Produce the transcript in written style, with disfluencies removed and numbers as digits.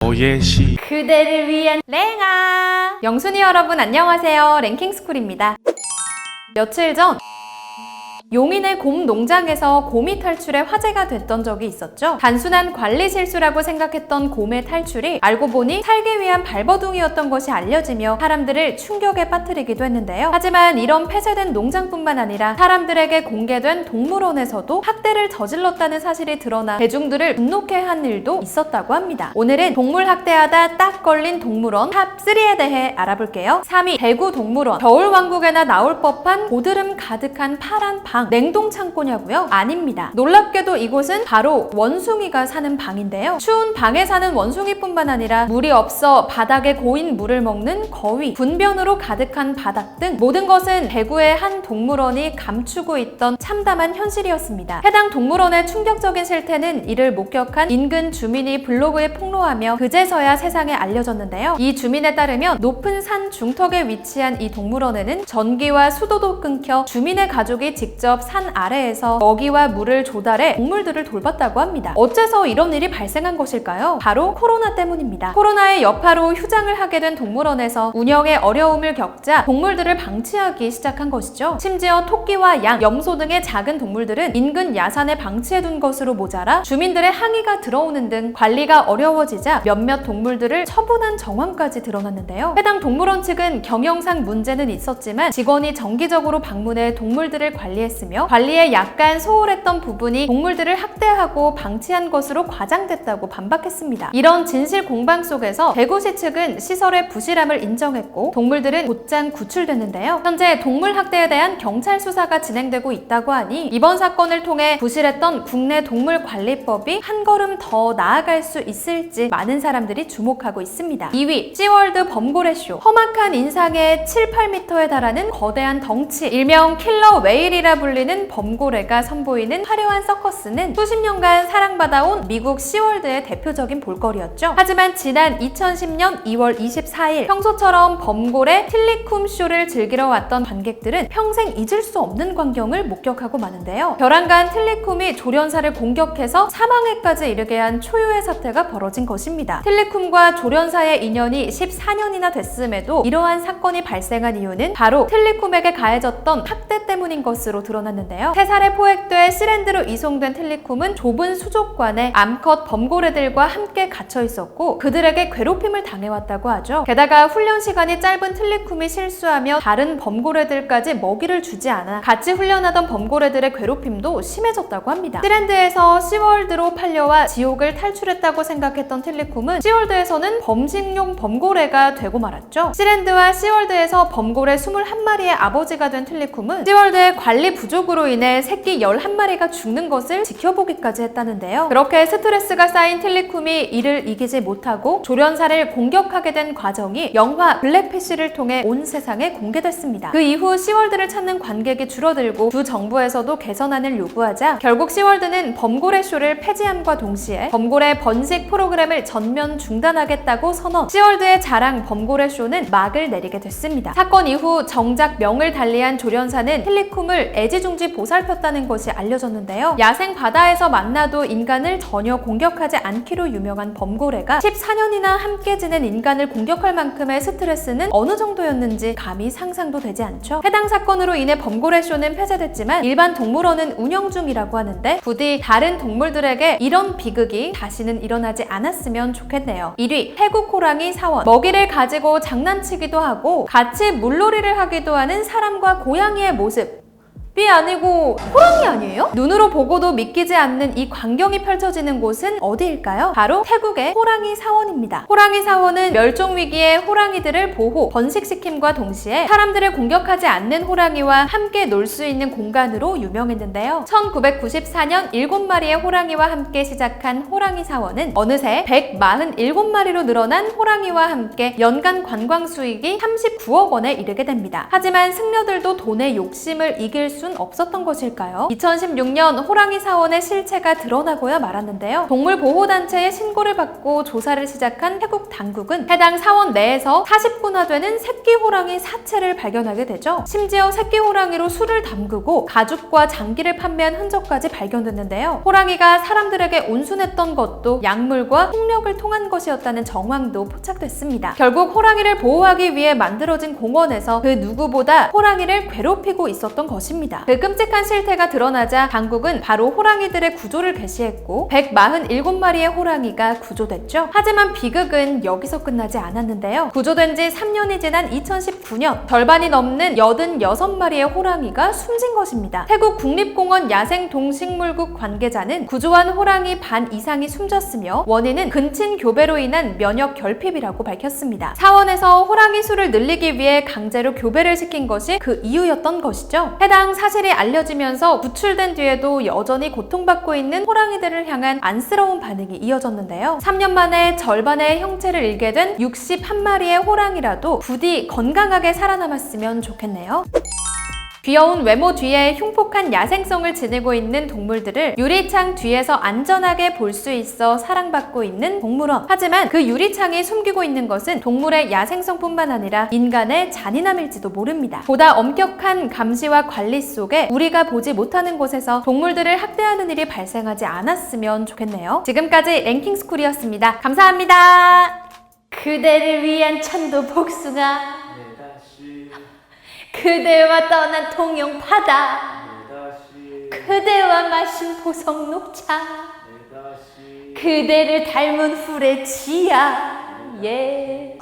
너의 시 그대를 위한 랭아. 영순이 여러분 안녕하세요. 랭킹스쿨입니다. 며칠 전 용인의 곰 농장에서 곰이 탈출해 화제가 됐던 적이 있었죠. 단순한 관리 실수라고 생각했던 곰의 탈출이 알고 보니 살기 위한 발버둥이었던 것이 알려지며 사람들을 충격에 빠뜨리기도 했는데요. 하지만 이런 폐쇄된 농장뿐만 아니라 사람들에게 공개된 동물원에서도 학대를 저질렀다는 사실이 드러나 대중들을 분노케 한 일도 있었다고 합니다. 오늘은 동물 학대하다 딱 걸린 동물원 탑3에 대해 알아볼게요. 3위 대구 동물원. 겨울왕국에나 나올 법한 고드름 가득한 파란 방. 냉동 창고냐고요? 아닙니다. 놀랍게도 이곳은 바로 원숭이가 사는 방인데요. 추운 방에 사는 원숭이뿐만 아니라 물이 없어 바닥에 고인 물을 먹는 거위, 분변으로 가득한 바닥 등 모든 것은 대구의 한 동물원이 감추고 있던 참담한 현실이었습니다. 해당 동물원의 충격적인 실태는 이를 목격한 인근 주민이 블로그에 폭로하며 그제서야 세상에 알려졌는데요. 이 주민에 따르면 높은 산 중턱에 위치한 이 동물원에는 전기와 수도도 끊겨 주민의 가족이 직접 산 아래에서 먹이와 물을 조달해 동물들을 돌봤다고 합니다. 어째서 이런 일이 발생한 것일까요? 바로 코로나 때문입니다. 코로나의 여파로 휴장을 하게 된 동물원에서 운영에 어려움을 겪자 동물들을 방치하기 시작한 것이죠. 심지어 토끼와 양, 염소 등의 작은 동물들은 인근 야산에 방치해둔 것으로 모자라 주민들의 항의가 들어오는 등 관리가 어려워지자 몇몇 동물들을 처분한 정황까지 드러났는데요. 해당 동물원 측은 경영상 문제는 있었지만 직원이 정기적으로 방문해 동물들을 관리했으며 관리에 약간 소홀했던 부분이 동물들을 학대하고 방치한 것으로 과장됐다고 반박했습니다. 이런 진실 공방 속에서 대구시 측은 시설의 부실함을 인정했고 동물들은 곧장 구출됐는데요. 현재 동물 학대에 대한 경찰 수사가 진행되고 있다고 하니 이번 사건을 통해 부실했던 국내 동물관리법이 한 걸음 더 나아갈 수 있을지 많은 사람들이 주목하고 있습니다. 2위 씨월드 범고래쇼. 험악한 인상에 7, 8m에 달하는 거대한 덩치, 일명 킬러 웨일이라 불리는 범고래가 선보이는 화려한 서커스는 수십 년간 사랑받아온 미국 씨월드의 대표적인 볼거리였죠. 하지만 지난 2010년 2월 24일 평소처럼 범고래 틸리쿰 쇼를 즐기러 왔던 관객들은 평생 잊을 수 없는 광경을 목격하고 마는데요. 벼랑간 틸리쿰이 조련사를 공격해서 사망에까지 이르게 한 초유의 사태가 벌어진 것입니다. 틸리쿰과 조련사의 인연이 14년이나 됐음에도 이러한 사건이 발생한 이유는 바로 틸리쿰에게 가해졌던 학대 때문인 것으로 드러났는데요. 3살에 포획돼 시랜드로 이송된 틸리쿰은 좁은 수족관에 암컷 범고래들과 함께 갇혀 있었고 그들에게 괴롭힘을 당해왔다고 하죠. 게다가 훈련 시간이 짧은 틸리쿰이 실수하며 다른 범고래들까지 먹이를 주지 않아 같이 훈련하던 범고래들의 괴롭힘도 심해졌다고 합니다. 시랜드에서 시월드로 팔려와 지옥을 탈출했다고 생각했던 틸리쿰은 시월드에서는 범식용 범고래가 되고 말았죠. 시랜드와 시월드에서 범고래 21마리의 아버지가 된 틸리쿰은 시월드의 관리 부족으로 인해 새끼 11마리가 죽는 것을 지켜보기까지 했다는데요. 그렇게 스트레스가 쌓인 틸리쿰이 이를 이기지 못하고 조련사를 공격하게 된 과정이 영화 블랙피쉬를 통해 온 세상에 공개됐습니다. 그 이후 시월드를 찾는 관객이 줄어들고 두 정부에서도 개선안을 요구하자 결국 시월드는 범고래 쇼를 폐지함과 동시에 범고래 번식 프로그램을 전면 중단하겠다고 선언. 시월드의 자랑 범고래 쇼는 막을 내리게 됐습니다. 사건 이후 정작 명을 달리한 조련사는 틸리쿰을 애지중지 보살폈다는 것이 알려졌는데요. 야생 바다에서 만나도 인간을 전혀 공격하지 않기로 유명한 범고래가 14년이나 함께 지낸 인간을 공격할 만큼의 스트레스는 어느 정도였는지 감히 상상도 되지 않죠. 해당 사건으로 인해 범고래 쇼는 폐쇄됐지만 일반 동물원은 운영 중이라고 하는데 부디 다른 동물들에게 이런 비극이 다시는 일어나지 않았으면 좋겠네요. 1위 태국 호랑이 사원. 먹이를 가지고 장난치기도 하고 같이 물놀이를 하기도 하는 사람과 고양이의 모습. 삐 아니고 호랑이 아니에요? 눈으로 보고도 믿기지 않는 이 광경이 펼쳐지는 곳은 어디일까요? 바로 태국의 호랑이 사원입니다. 호랑이 사원은 멸종 위기의 호랑이들을 보호, 번식시킴과 동시에 사람들을 공격하지 않는 호랑이와 함께 놀 수 있는 공간으로 유명했는데요. 1994년 7마리의 호랑이와 함께 시작한 호랑이 사원은 어느새 147마리로 늘어난 호랑이와 함께 연간 관광 수익이 39억 원에 이르게 됩니다. 하지만 승려들도 돈의 욕심을 이길 순 수는 없었던 것일까요? 2016년 호랑이 사원의 실체가 드러나고야 말았는데요. 동물보호단체의 신고를 받고 조사를 시작한 태국 당국은 해당 사원 내에서 40구나 되는 새끼 호랑이 사체를 발견하게 되죠. 심지어 새끼 호랑이로 술을 담그고 가죽과 장기를 판매한 흔적까지 발견됐는데요. 호랑이가 사람들에게 온순했던 것도 약물과 폭력을 통한 것이었다는 정황도 포착됐습니다. 결국 호랑이를 보호하기 위해 만들어진 공원에서 그 누구보다 호랑이를 괴롭히고 있었던 것입니다. 그 끔찍한 실태가 드러나자 당국은 바로 호랑이들의 구조를 개시했고 147마리의 호랑이가 구조됐죠. 하지만 비극은 여기서 끝나지 않았는데요. 구조된 지 3년이 지난 2019년 절반이 넘는 86마리의 호랑이가 숨진 것입니다. 태국 국립공원 야생동식물국 관계자는 구조한 호랑이 반 이상이 숨졌으며 원인은 근친 교배로 인한 면역 결핍이라고 밝혔습니다. 사원에서 호랑이 수를 늘리기 위해 강제로 교배를 시킨 것이 그 이유였던 것이죠. 해당 사실이 알려지면서 구출된 뒤에도 여전히 고통받고 있는 호랑이들을 향한 안쓰러운 반응이 이어졌는데요. 3년 만에 절반의 형체를 잃게 된 61마리의 호랑이라도 부디 건강하게 살아남았으면 좋겠네요. 귀여운 외모 뒤에 흉폭한 야생성을 지니고 있는 동물들을 유리창 뒤에서 안전하게 볼 수 있어 사랑받고 있는 동물원. 하지만 그 유리창이 숨기고 있는 것은 동물의 야생성뿐만 아니라 인간의 잔인함일지도 모릅니다. 보다 엄격한 감시와 관리 속에 우리가 보지 못하는 곳에서 동물들을 학대하는 일이 발생하지 않았으면 좋겠네요. 지금까지 랭킹스쿨이었습니다. 감사합니다. 그대를 위한 천도 복숭아, 그대와 떠난 통영 바다, 그대와 마신 보석 녹차, 그대를 닮은 후레 지야. 예.